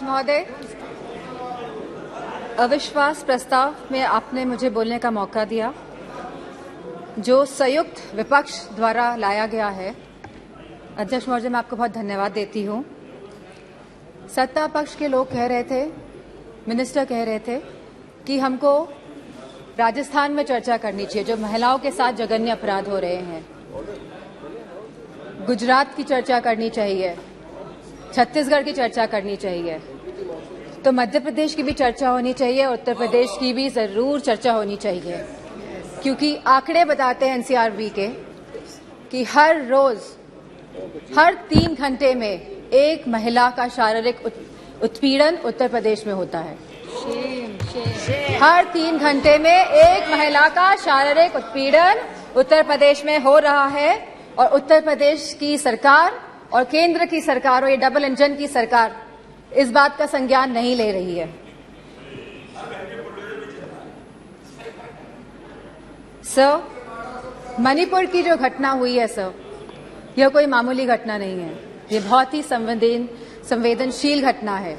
महोदय, अविश्वास प्रस्ताव में आपने मुझे बोलने का मौका दिया जो संयुक्त विपक्ष द्वारा लाया गया है। अध्यक्ष महोदय, मैं आपको बहुत धन्यवाद देती हूं। सत्ता पक्ष के लोग कह रहे थे, मिनिस्टर कह रहे थे कि हमको राजस्थान में चर्चा करनी चाहिए, जो महिलाओं के साथ जघन्य अपराध हो रहे हैं। गुजरात की चर्चा करनी चाहिए, छत्तीसगढ़ की चर्चा करनी चाहिए, तो मध्य प्रदेश की भी चर्चा होनी चाहिए, उत्तर प्रदेश की भी जरूर चर्चा होनी चाहिए, क्योंकि आंकड़े बताते हैं एनसीआरबी के कि हर रोज हर 3 घंटे में एक महिला का शारीरिक उत्पीड़न उत्तर प्रदेश में होता है। हर 3 घंटे में एक महिला का शारीरिक उत्पीड़न उत्तर प्रदेश में हो रहा है, और उत्तर प्रदेश की सरकार और केंद्र की सरकार और ये डबल इंजन की सरकार इस बात का संज्ञान नहीं ले रही है। सर, मणिपुर की जो घटना हुई है सर, यह कोई मामूली घटना नहीं है, ये बहुत ही संवेदनशील घटना है।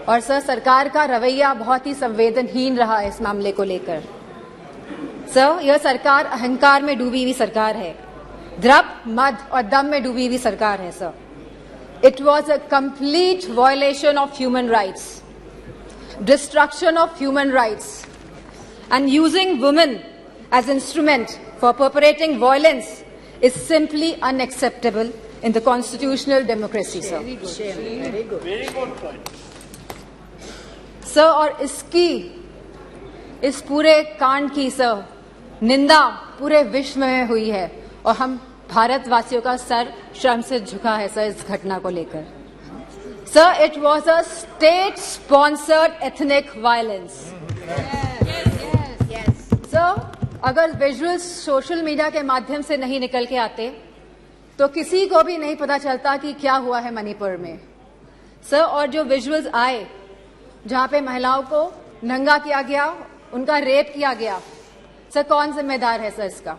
और सर, सरकार का रवैया बहुत ही संवेदनहीन रहा है इस मामले को लेकर। सर, यह सरकार अहंकार में डूबी हुई सरकार है, द्रव्य, मद और दम में डूबी हुई सरकार है sir. It was a complete violation of human rights, destruction of human rights, and using women as instrument for perpetrating violence is simply unacceptable in the constitutional democracy, sir. Very good point. Sir, और इस पूरे कांड की sir निंदा पूरे विश्व में हुई है, और हम भारतवासियों का सर शर्म से झुका है सर इस घटना को लेकर। Sir, it was a state sponsored ethnic violence. Sir, अगर विजुअल्स सोशल मीडिया के माध्यम से नहीं निकल के आते तो किसी को भी नहीं पता चलता कि क्या हुआ है मणिपुर में। सर, और जो विजुअल्स आए जहां पे महिलाओं को नंगा किया गया, उनका रेप किया गया, सर कौन जिम्मेदार है सर इसका?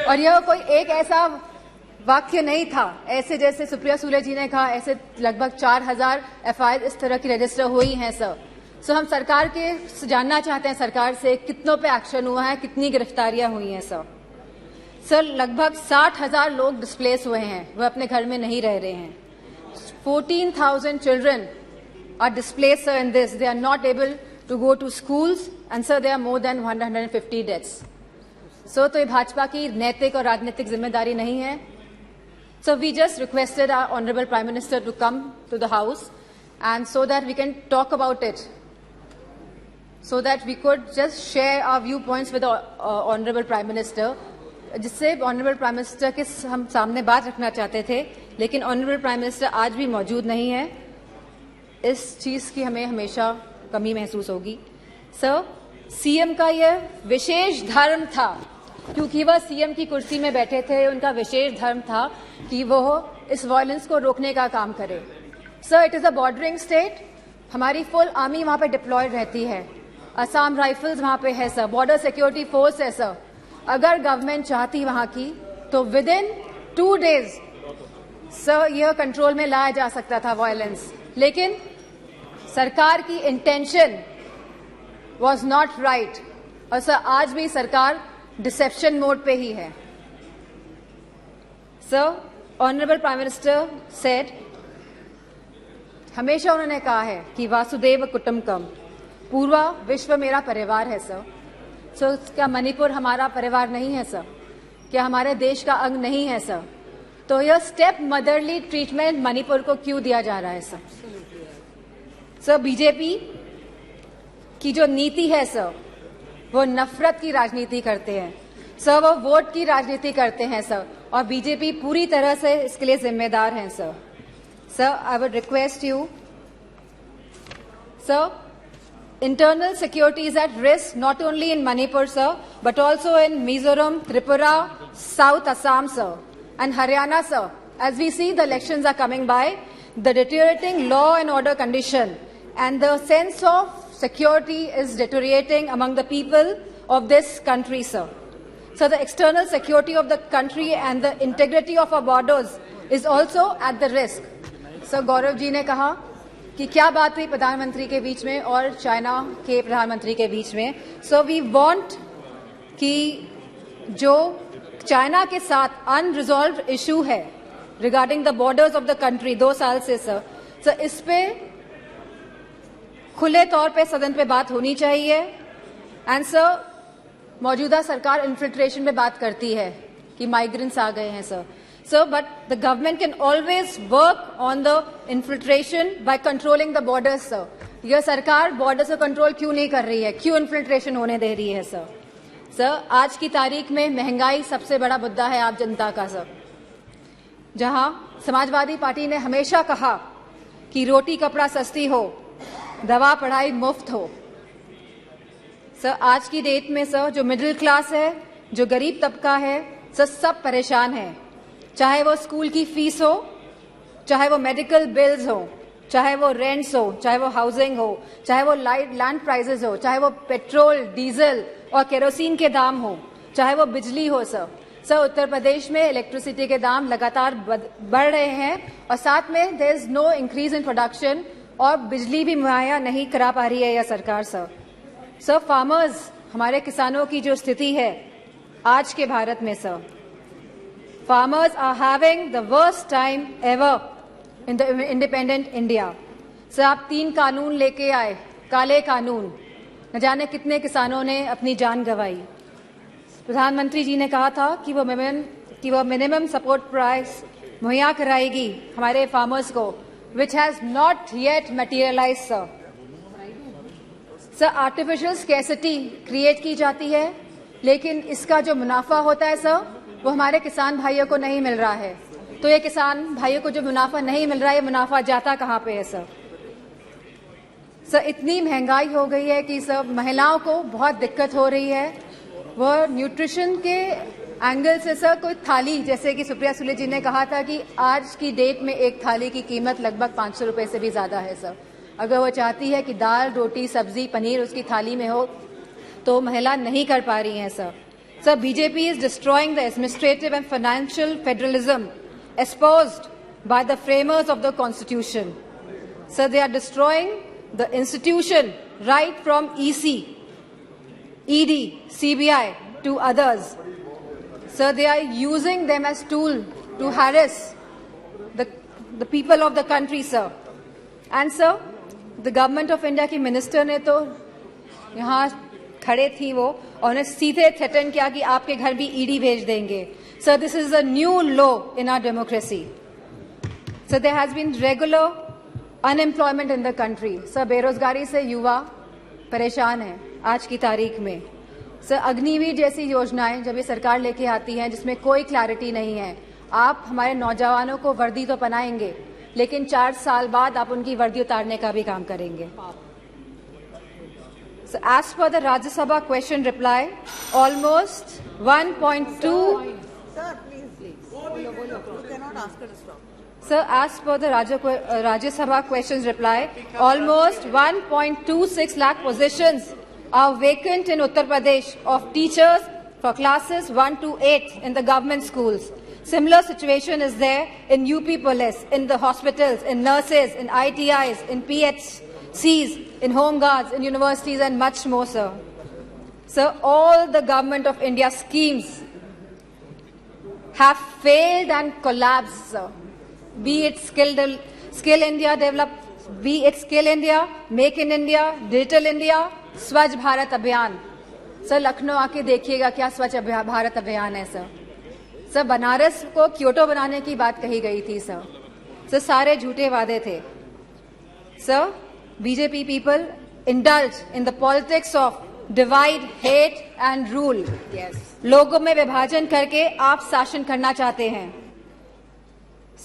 और यह कोई एक ऐसा वाक्य नहीं था, ऐसे जैसे सुप्रिया सुले जी ने कहा, ऐसे लगभग 4000 एफआईआर इस तरह की रजिस्टर हुई हैं सर। सो हम सरकार के जानना चाहते हैं सरकार से कितनों पे एक्शन हुआ है, कितनी गिरफ्तारियां हुई हैं सर। सर, लगभग 60,000 लोग डिस्प्लेस हुए हैं, वह अपने घर में नहीं रह रहे हैं। 14,000 children are displace sir in this, they are not able to go to schools, and sir there are more than 150 deaths. So तो ये भाजपा की नैतिक और राजनीतिक जिम्मेदारी नहीं है। So we just requested our Honorable Prime Minister to come to the House, and so that we can talk about it, so that we could just share our viewpoints with the Honorable Prime Minister, जिससे Honorable Prime Minister के हम सामने बात रखना चाहते थे, लेकिन Honorable Prime Minister आज भी मौजूद नहीं है। इस चीज की हमें हमेशा कमी महसूस होगी। सर, सीएम का यह विशेष धर्म था, क्योंकि वह सीएम की कुर्सी में बैठे थे, उनका विशेष धर्म था कि वो इस वायलेंस को रोकने का काम करे। Sir, it is a bordering state, हमारी फुल आर्मी वहां पे डिप्लॉयड रहती है, असम राइफल्स वहां पे है सर, बॉर्डर सिक्योरिटी फोर्स है सर। अगर गवर्नमेंट चाहती वहां की तो विद इन 2 डेज सर यह कंट्रोल में लाया जा सकता था वायलेंस, लेकिन सरकार की इंटेंशन वॉज नॉट राइट। और सर, आज भी सरकार डिसेप्शन मोड पे ही है। Sir, honourable prime minister said, हमेशा उन्होंने कहा है कि वासुदेव कुटुंबकम, पूरा विश्व मेरा परिवार है सर। सो क्या मणिपुर हमारा परिवार नहीं है सर? क्या हमारे देश का अंग नहीं है सर? तो यह स्टेप मदरली ट्रीटमेंट मणिपुर को क्यों दिया जा रहा है सर? सर, बीजेपी की जो नीति है सर, वो नफरत की राजनीति करते हैं सर, वो वोट की राजनीति करते हैं सर, और बीजेपी पूरी तरह से इसके लिए जिम्मेदार हैं sir. Sir, I would request you sir, internal security is at risk not only in Manipur sir, but also in Mizoram, Tripura, South Assam sir, and Haryana sir. As we see the elections are coming by, the deteriorating law and order condition and the sense of security is deteriorating among the people of this country sir. So the external security of the country and the integrity of our borders is also at the risk. So Gaurav ji ने कहा कि क्या बात हुई प्रधानमंत्री के बीच में और चाइना के प्रधानमंत्री के बीच में। सो वी वांट कि जो चाइना के साथ अनरिजॉल्व्ड इशू है regarding the borders of the country 2 साल से सर इस पे खुले तौर पे सदन पे बात होनी चाहिए। एंड सर मौजूदा सरकार इन्फिल्ट्रेशन में बात करती है कि माइग्रेंट्स आ गए हैं sir but the government can always work on the infiltration by controlling the borders sir. यह सरकार बॉर्डर्स को कंट्रोल क्यों नहीं कर रही है, क्यों इन्फिल्ट्रेशन होने दे रही है सर आज की तारीख में महंगाई सबसे बड़ा मुद्दा है आप जनता का सर। जहां समाजवादी पार्टी ने हमेशा कहा कि रोटी कपड़ा सस्ती हो, दवा पढ़ाई मुफ्त हो, सर आज की डेट में सर जो मिडिल क्लास है, जो गरीब तबका है सर, सब परेशान है। चाहे वो स्कूल की फीस हो, चाहे वो मेडिकल बिल्स हो, चाहे वो रेंट्स हो, चाहे वो हाउसिंग हो, चाहे वो लैंड प्राइसेस हो, चाहे वो पेट्रोल डीजल और केरोसिन के दाम हो, चाहे वो बिजली हो सर उत्तर प्रदेश में इलेक्ट्रिसिटी के दाम लगातार बढ़ रहे हैं और साथ में there is no increase in production और बिजली भी मुहैया नहीं करा पा रही है यह सरकार सर फार्मर्स, हमारे किसानों की जो स्थिति है आज के भारत में sir, farmers are having the worst time ever in the independent India. सर आप 3 कानून लेके आए, काले कानून, न जाने कितने किसानों ने अपनी जान गंवाई। प्रधानमंत्री जी ने कहा था कि वो मिनिमम सपोर्ट प्राइस मुहैया कराएगी हमारे फार्मर्स को, which has not yet materialized sir artificial scarcity create की जाती है, लेकिन इसका जो मुनाफा होता है सर वो हमारे किसान भाइयों को नहीं मिल रहा है। तो ये किसान भाइयों को जो मुनाफा नहीं मिल रहा है, ये मुनाफा जाता कहाँ पे है सर इतनी महंगाई हो गई है कि सर महिलाओं को बहुत दिक्कत हो रही है। वह न्यूट्रिशन के एंगल से सर कोई थाली, जैसे कि सुप्रिया सुले जी ने कहा था कि आज की डेट में एक थाली की कीमत लगभग 500 रुपए से भी ज्यादा है सर। अगर वो चाहती है कि दाल रोटी सब्जी पनीर उसकी थाली में हो तो महिला नहीं कर पा रही हैं sir BJP is destroying the administrative and financial federalism espoused by the framers of the constitution sir they are destroying the institution right from EC ED, CBI to others. Sir, they are using them as tool to harass the people of the country, sir. And sir, the government of India की minister ने तो यहाँ खड़े थी वो और उन्हें सीधे थ्रेटन किया कि आपके घर भी ED भेज देंगे। Sir, this is a new law in our democracy. Sir, there has been regular unemployment in the country. Sir, बेरोजगारी से युवा परेशान है आज की तारीख में। सर अग्निवीर जैसी योजनाएं जब ये सरकार लेके आती है जिसमें कोई क्लैरिटी नहीं है, आप हमारे नौजवानों को वर्दी तो पहनाएंगे लेकिन 4 साल बाद आप उनकी वर्दी उतारने का भी काम करेंगे। Sir as per the Rajya Sabha question reply almost 1.2 Sir, as per the Rajya Sabha questions reply, almost 1.26 lakh positions are vacant in Uttar Pradesh of teachers for classes 1 to 8 in the government schools. Similar situation is there in UP Police, in the hospitals, in nurses, in ITIs, in PHCs, in home guards, in universities and much more, sir. Sir, all the government of India schemes have failed and collapsed, sir. Be it Skill India develop, be it Skill India, Make in India, Digital India, स्वच्छ भारत अभियान। Sir Lucknow आके देखिएगा क्या स्वच्छ भारत अभियान है sir Banaras को Kyoto बनाने की बात कही गई थी सर सारे झूठे वादे थे sir. BJP people indulge in the politics of divide hate and rule. लोगों में विभाजन करके आप शासन करना चाहते हैं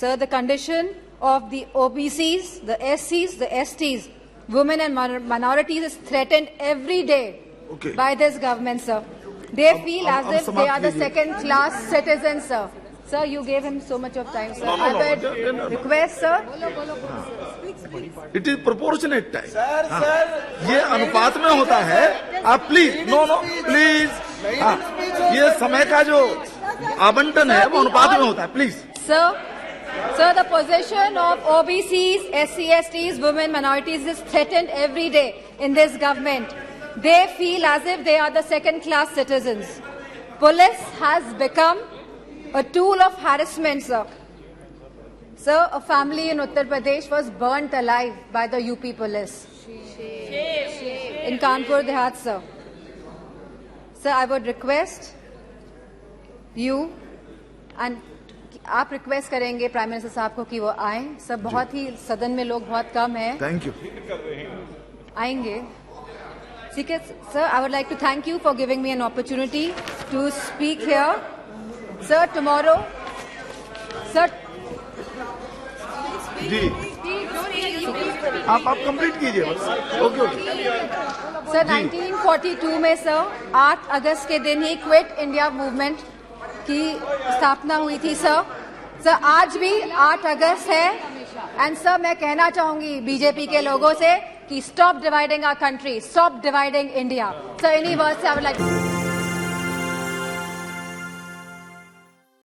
sir. The condition of the OBCs, the SCs, the STs, women and minorities is threatened every day by this government, sir. They feel as if they are the second-class citizens, sir. Sir, you gave him so much of time, sir. I would request, sir. It is proportionate time. Sir, ये अनुपात में होता है। आप please please ये समय का जो आवंटन है वो अनुपात में होता है, please. Sir, Sir, the position of OBCs, SC/STs, women, minorities is threatened every day in this government. They feel as if they are the second-class citizens. Police has become a tool of harassment, sir. Sir, a family in Uttar Pradesh was burnt alive by the UP police. In Kanpur Dehat, sir. Sir, I would request you and आप request करेंगे prime minister साहब को कि वो आए। सब बहुत ही सदन में लोग बहुत कम हैं। Thank you. आएंगे। ठीक है sir, I would like to thank you for giving me an opportunity to speak here. Sir tomorrow sir ji आप कंप्लीट कीजिए बस। ओके ओके सर 1942 में सर 8 अगस्त के दिन ही क्विट इंडिया मूवमेंट की स्थापना हुई थी सर। सर आज भी 8 अगस्त है एंड सर मैं कहना चाहूंगी बीजेपी के लोगों से कि stop dividing our country, stop dividing India. Sir इन्हीं वर्ड से आई वुड लाइक